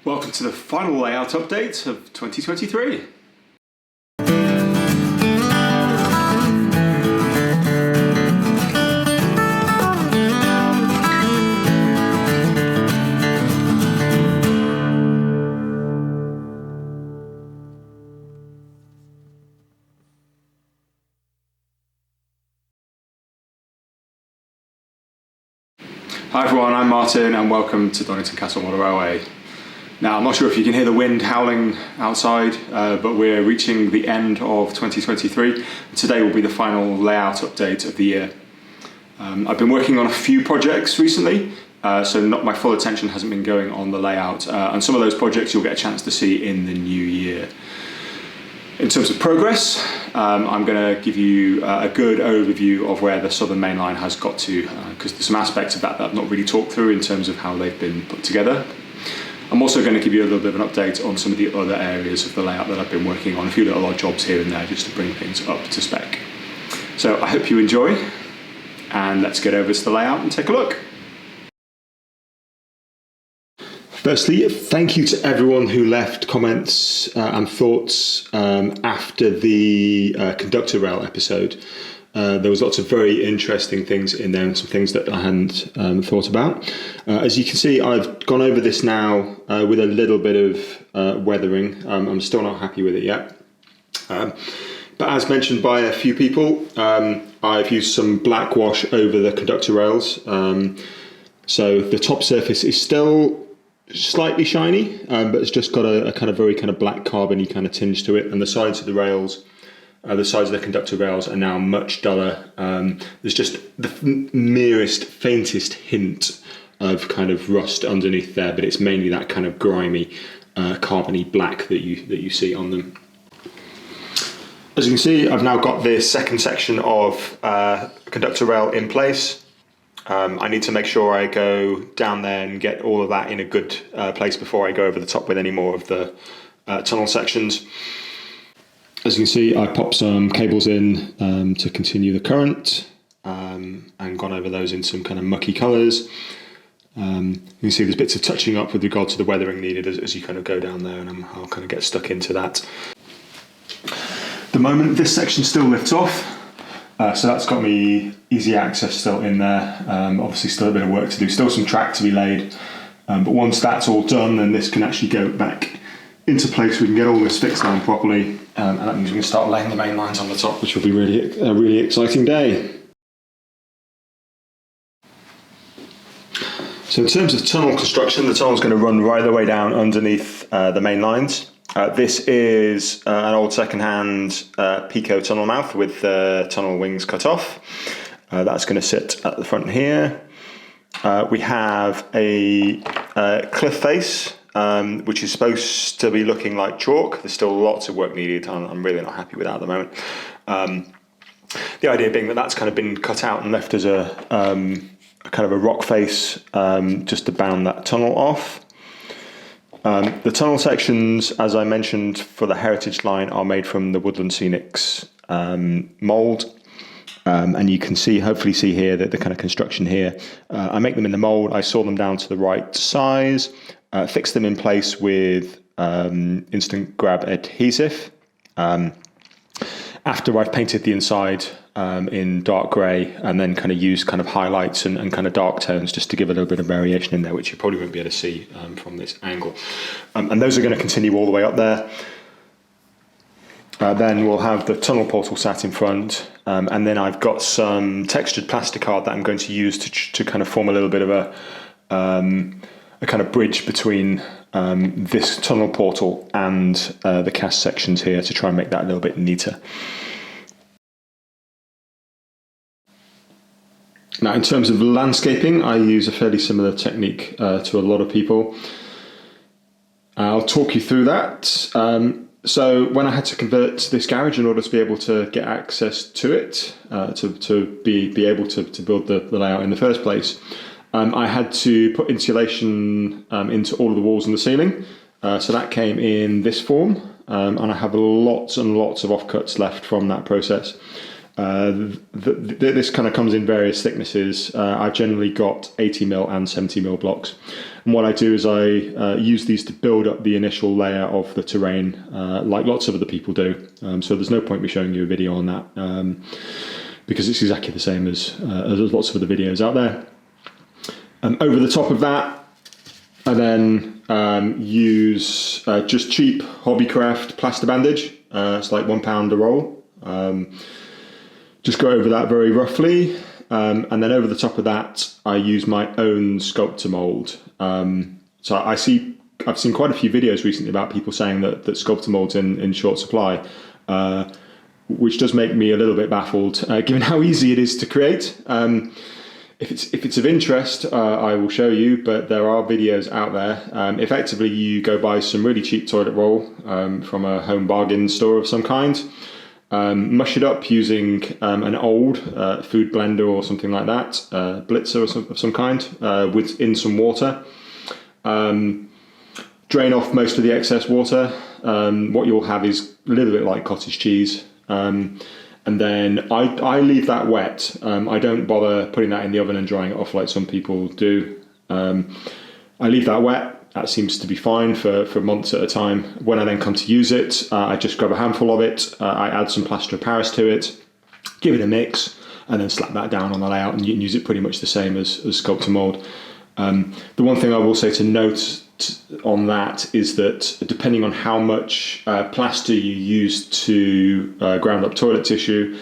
Welcome to the final layout update of 2023. Hi everyone, I'm Martin and welcome to Donnington Castle Model Railway. Now, I'm not sure if you can hear the wind howling outside, but we're reaching the end of 2023. Today will be the final layout update of the year. I've been working on a few projects recently, so my full attention hasn't been going on the layout, and some of those projects you'll get a chance to see in the new year. In terms of progress, I'm going to give you a good overview of where the Southern Mainline has got to, because there's some aspects of that I've not really talked through in terms of how they've been put together. I'm also going to give you a little bit of an update on some of the other areas of the layout that I've been working on, a few little odd jobs here and there just to bring things up to spec. So I hope you enjoy, and let's get over to the layout and take a look. Firstly, thank you to everyone who left comments and thoughts after the Conductor rail episode. There was lots of very interesting things in there and some things that I hadn't thought about. As you can see, I've gone over this now with a little bit of weathering. I'm still not happy with it yet. But as mentioned by a few people, I've used some black wash over the conductor rails. So the top surface is still slightly shiny, but it's just got a kind of very kind of black carbon-y kind of tinge to it, and the sides of the rails, the sides of the conductor rails are now much duller. There's just the merest, faintest hint of kind of rust underneath there, but it's mainly that kind of grimy, carbon-y black that you see on them. As you can see, I've now got this second section of conductor rail in place. I need to make sure I go down there and get all of that in a good place before I go over the top with any more of the tunnel sections. As you can see, I popped some cables in to continue the current and gone over those in some kind of mucky colours. You can see there's bits of touching up with regard to the weathering needed as you kind of go down there, and I'll kind of get stuck into that. The moment this section still lifts off, so that's got me easy access still in there. Obviously still a bit of work to do, still some track to be laid, but once that's all done, then this can actually go back into place. We can get all this fixed down properly, and that means we can start laying the main lines on the top, which will be a really exciting day. So in terms of tunnel construction, the tunnel is going to run right the way down underneath the main lines. This is an old second-hand Pico tunnel mouth with the tunnel wings cut off. That's going to sit at the front here. We have a cliff face, which is supposed to be looking like chalk. There's still lots of work needed. I'm really not happy with that at the moment. The idea being that that's kind of been cut out and left as a kind of a rock face just to bound that tunnel off. The tunnel sections, as I mentioned, for the heritage line are made from the Woodland Scenics mould. And you can hopefully see here that the kind of construction here, I make them in the mould, I saw them down to the right size, fix them in place with instant grab adhesive. After I've painted the inside in dark grey, and then kind of used kind of highlights and kind of dark tones just to give a little bit of variation in there, which you probably won't be able to see from this angle. And those are going to continue all the way up there. Then we'll have the tunnel portal sat in front, and then I've got some textured plasticard that I'm going to use to kind of form a little bit of a kind of bridge between this tunnel portal and the cast sections here to try and make that a little bit neater. Now, in terms of landscaping, I use a fairly similar technique to a lot of people. I'll talk you through that. So when I had to convert this garage in order to be able to get access to it, to be able to build the layout in the first place, I had to put insulation into all of the walls and the ceiling. So that came in this form, and I have lots and lots of offcuts left from that process. This kind of comes in various thicknesses. I've generally got 80mm and 70mm blocks. And what I do is I use these to build up the initial layer of the terrain, like lots of other people do. So there's no point me showing you a video on that, because it's exactly the same as lots of other videos out there. Over the top of that, I then use just cheap Hobbycraft plaster bandage. It's like £1 a roll. Just go over that very roughly, and then over the top of that, I use my own sculptor mold. So I've seen quite a few videos recently about people saying that sculptor mold's in short supply, which does make me a little bit baffled, given how easy it is to create. If it's of interest, I will show you, but there are videos out there. Effectively, you go buy some really cheap toilet roll from a home bargain store of some kind, mush it up using an old food blender or something like that, blitzer of some kind, in some water. Drain off most of the excess water. What you'll have is a little bit like cottage cheese. And then I leave that wet. I don't bother putting that in the oven and drying it off like some people do. I leave that wet. That seems to be fine for months at a time. When I then come to use it, I just grab a handful of it. I add some plaster of Paris to it, give it a mix, and then slap that down on the layout, and you can use it pretty much the same as sculptor mold. The one thing I will say to note on that is that depending on how much plaster you use to ground up toilet tissue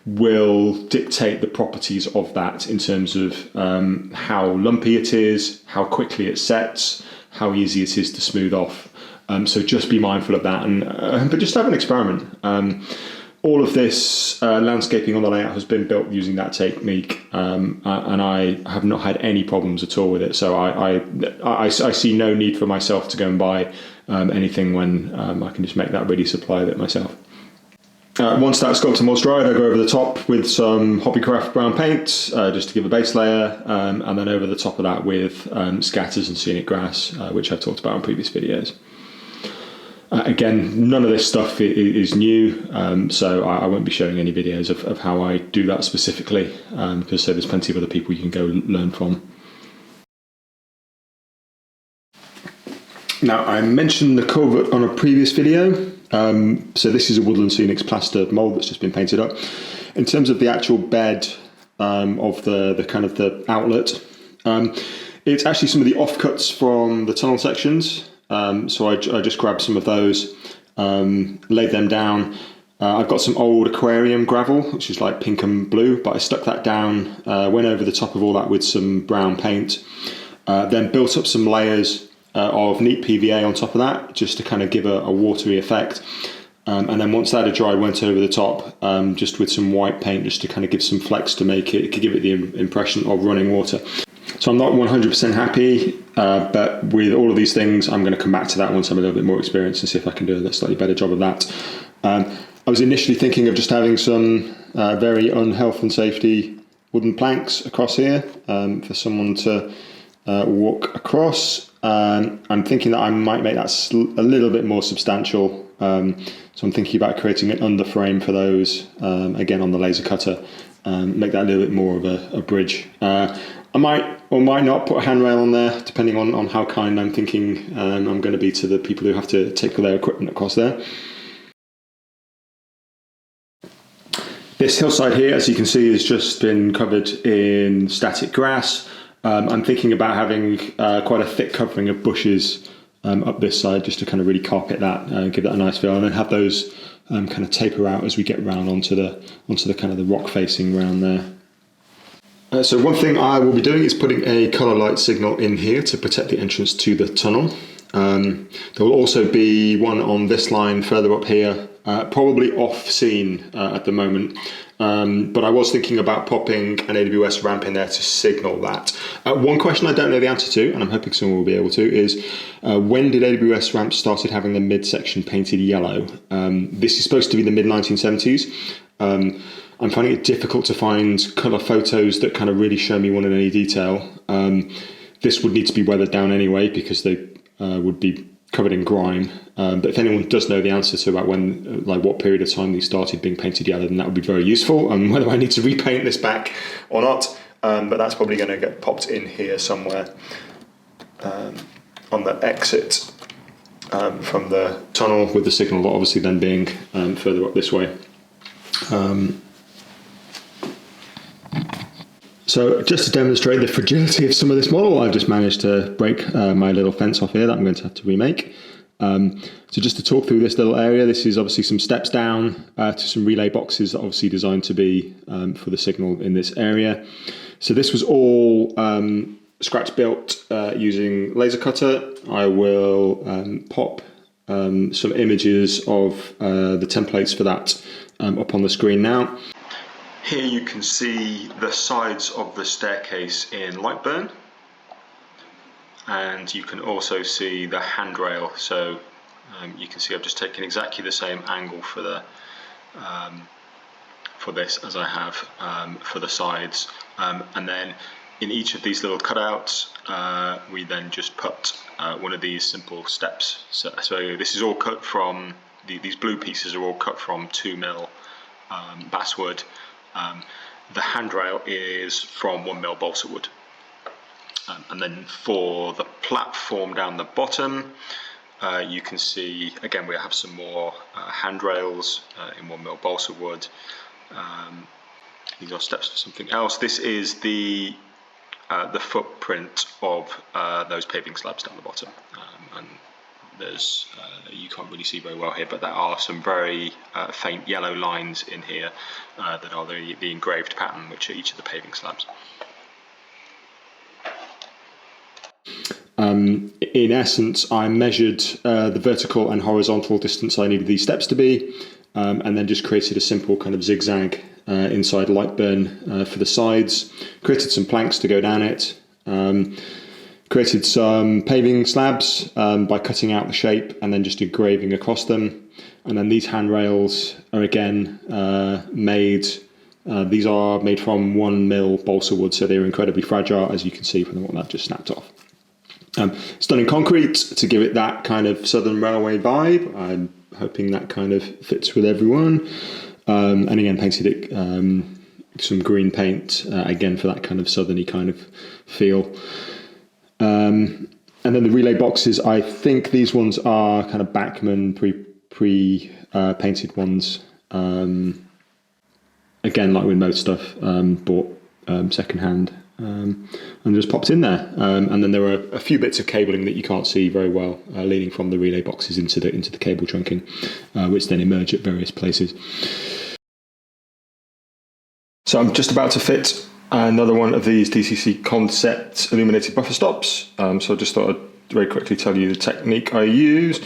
will dictate the properties of that in terms of how lumpy it is, how quickly it sets, how easy it is to smooth off. So just be mindful of that, but just have an experiment. All of this landscaping on the layout has been built using that technique, and I have not had any problems at all with it. So I see no need for myself to go and buy anything when I can just make that ready supply of it myself. Once that sculptor mold's dried, I go over the top with some Hobbycraft brown paint, just to give a base layer, and then over the top of that with scatters and scenic grass, which I've talked about in previous videos. Again, none of this stuff is new, so I won't be showing any videos of how I do that specifically, because there's plenty of other people you can go learn from. Now, I mentioned the Covert on a previous video, so this is a Woodland Scenics plaster mould that's just been painted up. In terms of the actual bed of the kind of the outlet, it's actually some of the offcuts from the tunnel sections. So I just grabbed some of those, laid them down. I've got some old aquarium gravel, which is like pink and blue, but I stuck that down, went over the top of all that with some brown paint, then built up some layers of neat PVA on top of that, just to kind of give a watery effect. And then once that had dried, went over the top just with some white paint, just to kind of give some flex to make it, give it the impression of running water. So I'm not 100% happy, but with all of these things, I'm going to come back to that once I'm a little bit more experienced and see if I can do a slightly better job of that. I was initially thinking of just having some very unhealth and safety wooden planks across here for someone to walk across. I'm thinking that I might make that a little bit more substantial. So I'm thinking about creating an underframe for those, again on the laser cutter, make that a little bit more of a bridge. I might or might not put a handrail on there, depending on how kind I'm thinking I'm going to be to the people who have to take their equipment across there. This hillside here, as you can see, has just been covered in static grass. I'm thinking about having quite a thick covering of bushes up this side, just to kind of really carpet that and give that a nice feel, and then have those kind of taper out as we get round onto the kind of the rock facing round there. So one thing I will be doing is putting a colour light signal in here to protect the entrance to the tunnel. There will also be one on this line further up here, probably off scene at the moment, but I was thinking about popping an AWS ramp in there to signal that. One question I don't know the answer to, and I'm hoping someone will be able to, is when did AWS ramps started having the midsection painted yellow? This is supposed to be the mid-1970s. I'm finding it difficult to find colour photos that kind of really show me one in any detail. This would need to be weathered down anyway, because they would be covered in grime. But if anyone does know the answer to about when, like what period of time these started being painted yellow, then that would be very useful. And whether I need to repaint this back or not, but that's probably going to get popped in here somewhere on the exit from the tunnel, with the signal obviously then being further up this way. So just to demonstrate the fragility of some of this model, I've just managed to break my little fence off here that I'm going to have to remake. So just to talk through this little area, this is obviously some steps down to some relay boxes that are obviously designed to be for the signal in this area. So this was all scratch built using laser cutter. I will pop some images of the templates for that up on the screen now. Here you can see the sides of the staircase in lightburn, and you can also see the handrail. So you can see I've just taken exactly the same angle for the for this as I have for the sides, and then in each of these little cutouts we then just put one of these simple steps. So this is all cut from these blue pieces are all cut from 2mm basswood. The handrail is from 1mm balsa wood. And then for the platform down the bottom, you can see, again, we have some more handrails in 1mm balsa wood. These are steps for something else. This is the footprint of those paving slabs down the bottom. And there's you can't really see very well here, but there are some very faint yellow lines in here that are the engraved pattern, which are each of the paving slabs. In essence, I measured the vertical and horizontal distance I needed these steps to be, and then just created a simple kind of zigzag inside lightburn for the sides, created some planks to go down it, created some paving slabs by cutting out the shape and then just engraving across them. And then these handrails are again made, these are made from 1mm balsa wood, so they're incredibly fragile, as you can see from the one I've just snapped off. It's done in concrete to give it that kind of Southern Railway vibe. I'm hoping that kind of fits with everyone. And again, painted it some green paint, again for that kind of southerny kind of feel. And then the relay boxes, I think these ones are kind of Bachmann pre-painted ones. Again, like with most stuff, bought second-hand. And just popped in there, and then there are a few bits of cabling that you can't see very well, leading from the relay boxes into the cable trunking, which then emerge at various places. So I'm just about to fit another one of these DCC Concept illuminated buffer stops. So I just thought I'd very quickly tell you the technique I use.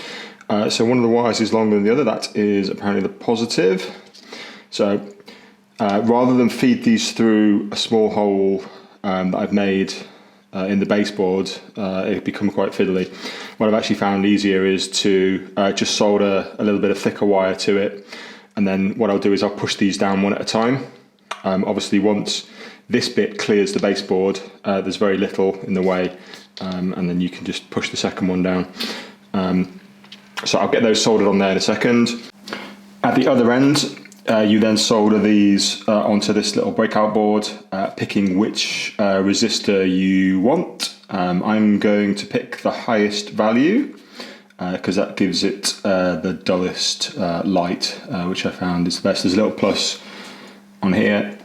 So one of the wires is longer than the other. That is apparently the positive. So rather than feed these through a small hole that I've made in the baseboard, it become quite fiddly. What I've actually found easier is to just solder a little bit of thicker wire to it, and then what I'll do is I'll push these down one at a time. Obviously once this bit clears the baseboard, there's very little in the way, and then you can just push the second one down. So I'll get those soldered on there in a second. At the other end, you then solder these onto this little breakout board, picking which resistor you want. I'm going to pick the highest value because that gives it the dullest light, which I found is the best. There's a little plus on here,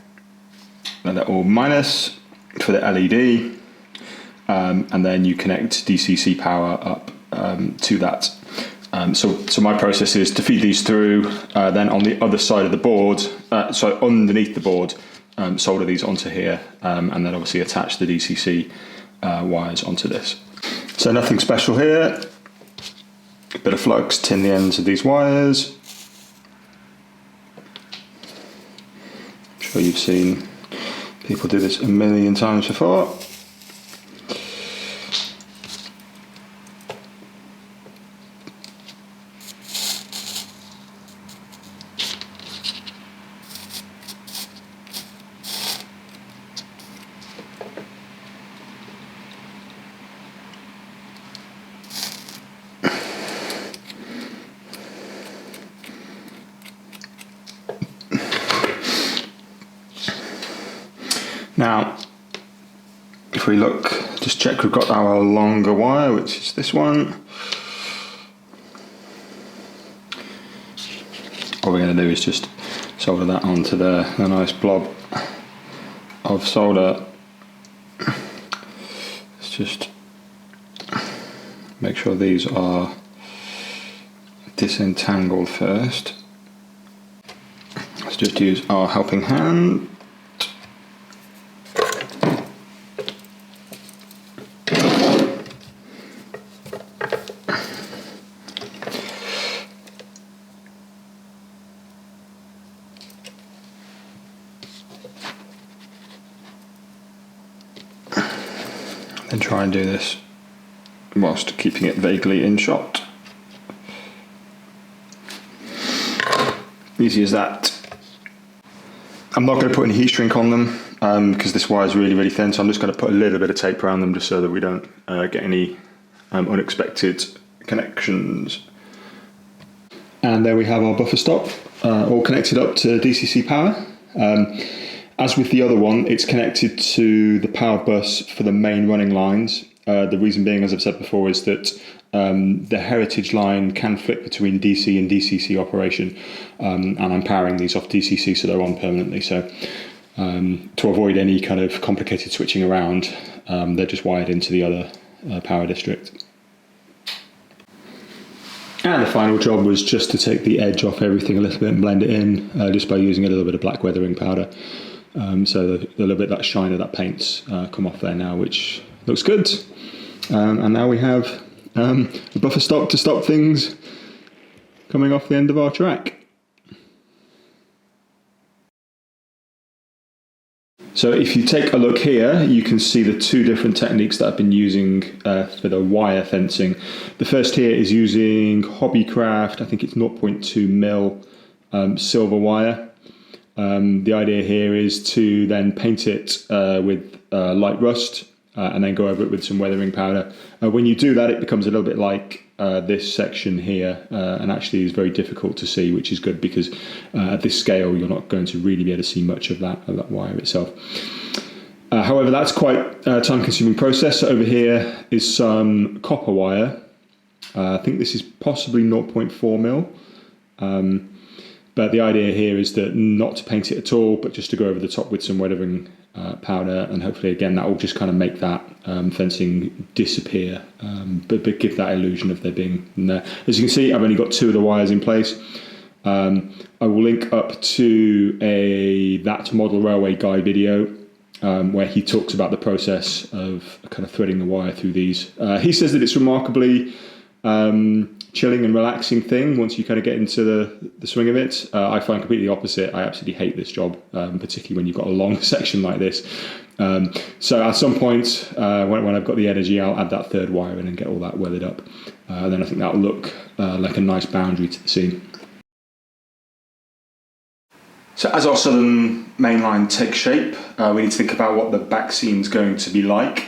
a little minus for the LED, and then you connect DCC power up to that. So my process is to feed these through, then on the other side of the board, so underneath the board, solder these onto here, and then obviously attach the DCC wires onto this. So nothing special here. A bit of flux, tin the ends of these wires. I'm sure you've seen people do this a million times before. Now, if we look, just check we've got our longer wire, which is this one. What we're going to do is just solder that onto the nice blob of solder. Let's just make sure these are disentangled first. Let's just use our helping hand. And try and do this whilst keeping it vaguely in shot. Easy as that. I'm not going to put any heat shrink on them because this wire is really thin, so I'm just going to put a little bit of tape around them just so that we don't get any unexpected connections. And there we have our buffer stop, all connected up to DCC power. As with the other one, it's connected to the power bus for the main running lines. The reason being, as I've said before, is that the heritage line can flick between DC and DCC operation, and I'm powering these off DCC, so they're on permanently. So to avoid any kind of complicated switching around, they're just wired into the other power district. And the final job was just to take the edge off everything a little bit and blend it in, just by using a little bit of black weathering powder. So the little bit of that shine of that paint's come off there now, which looks good. And now we have a buffer stop to stop things coming off the end of our track. So if you take a look here, you can see the two different techniques that I've been using for the wire fencing. The first here is using Hobbycraft, I think it's 0.2 mil silver wire. The idea here is to then paint it with light rust and then go over it with some weathering powder. When you do that, it becomes a little bit like this section here, and actually is very difficult to see, which is good because at this scale you're not going to really be able to see much of that wire itself. However, that's quite a time-consuming process. So over here is some copper wire. I think this is possibly 0.4 mil. But the idea here is that not to paint it at all, but just to go over the top with some weathering powder, and hopefully again that will just kind of make that fencing disappear, but give that illusion of there being there. As you can see, I've only got two of the wires in place. I will link up to that model railway guy video where he talks about the process of kind of threading the wire through these. He says that it's remarkably chilling and relaxing thing once you kind of get into the swing of it. I find completely opposite. I absolutely hate this job, particularly when you've got a long section like this. So at some point, when I've got the energy, I'll add that third wire in and get all that weathered up. Then I think that'll look like a nice boundary to the scene. So as our Southern Mainline takes shape, we need to think about what the back scene's going to be like.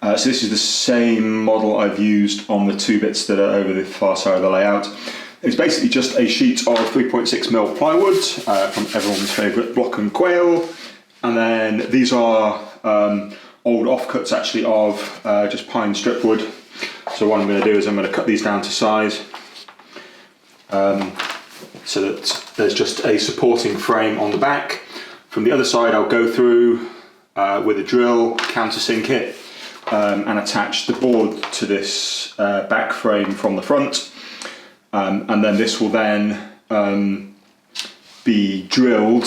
So this is the same model I've used on the two bits that are over the far side of the layout. It's basically just a sheet of 3.6 mil plywood from everyone's favourite Block and Quail, and then these are old offcuts actually of just pine strip wood. So what I'm going to do is I'm going to cut these down to size so that there's just a supporting frame on the back. From the other side I'll go through with a drill, countersink it, and attach the board to this back frame from the front, and then this will then be drilled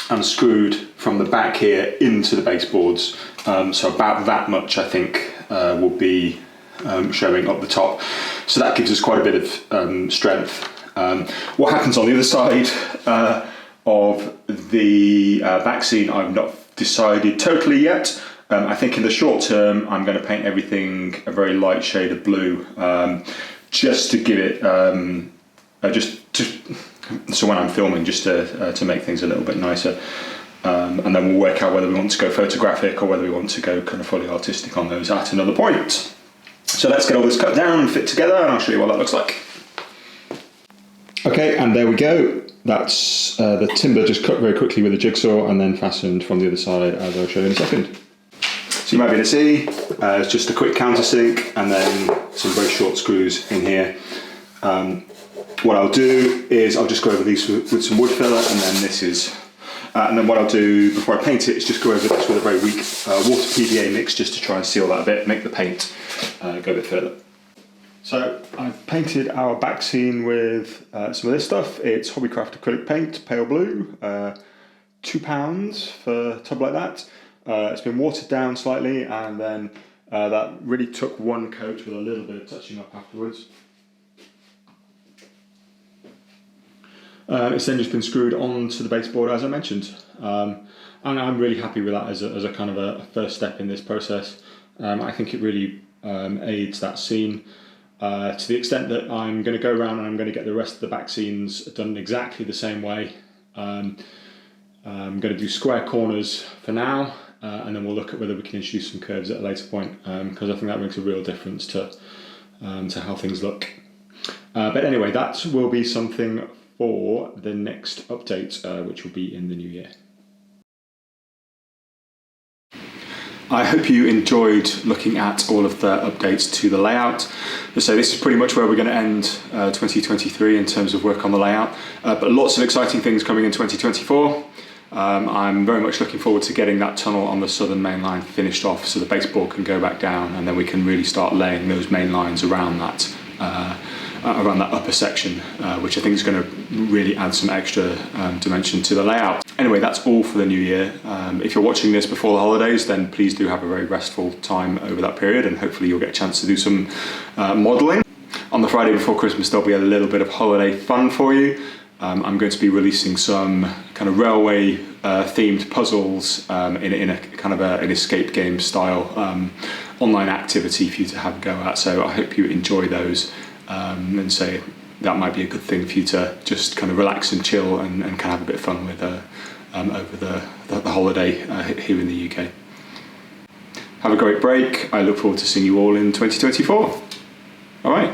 and screwed from the back here into the baseboards. So about that much I think will be showing up the top. So that gives us quite a bit of strength. What happens on the other side of the back scene I've not decided totally yet. I think in the short term I'm going to paint everything a very light shade of blue, just to give it, so when I'm filming, just to make things a little bit nicer. And then we'll work out whether we want to go photographic or whether we want to go kind of fully artistic on those at another point. So let's get all this cut down and fit together, and I'll show you what that looks like. Okay, and there we go. That's the timber just cut very quickly with a jigsaw and then fastened from the other side, as I'll show you in a second. So you might be able to see, it's just a quick countersink and then some very short screws in here. What I'll do is I'll just go over these with some wood filler, and then this is, and then what I'll do before I paint it is just go over this with a very weak water PVA mix just to try and seal that a bit, make the paint go a bit further. So I've painted our back scene with some of this stuff. It's Hobbycraft acrylic paint, pale blue, £2 for a tub like that. It's been watered down slightly, and then that really took one coat with a little bit of touching up afterwards. It's then just been screwed onto the baseboard, as I mentioned, and I'm really happy with that as a kind of a first step in this process. I think it really aids that scene to the extent that I'm going to go around and I'm going to get the rest of the back scenes done exactly the same way. I'm going to do square corners for now, and then we'll look at whether we can introduce some curves at a later point, because I think that makes a real difference to how things look. But anyway, that will be something for the next update, which will be in the new year. I hope you enjoyed looking at all of the updates to the layout. So this is pretty much where we're going to end 2023 in terms of work on the layout, but lots of exciting things coming in 2024. I'm very much looking forward to getting that tunnel on the Southern Mainline finished off so the baseboard can go back down, and then we can really start laying those main lines around that upper section, which I think is going to really add some extra dimension to the layout. Anyway, that's all for the new year. If you're watching this before the holidays, then please do have a very restful time over that period, and hopefully you'll get a chance to do some modelling. On the Friday before Christmas, there'll be a little bit of holiday fun for you. I'm going to be releasing some kind of railway themed puzzles in a kind of an escape game style online activity for you to have a go at. So I hope you enjoy those, and say that might be a good thing for you to just kind of relax and chill and kind of have a bit of fun with over the holiday here in the UK. Have a great break. I look forward to seeing you all in 2024. All right.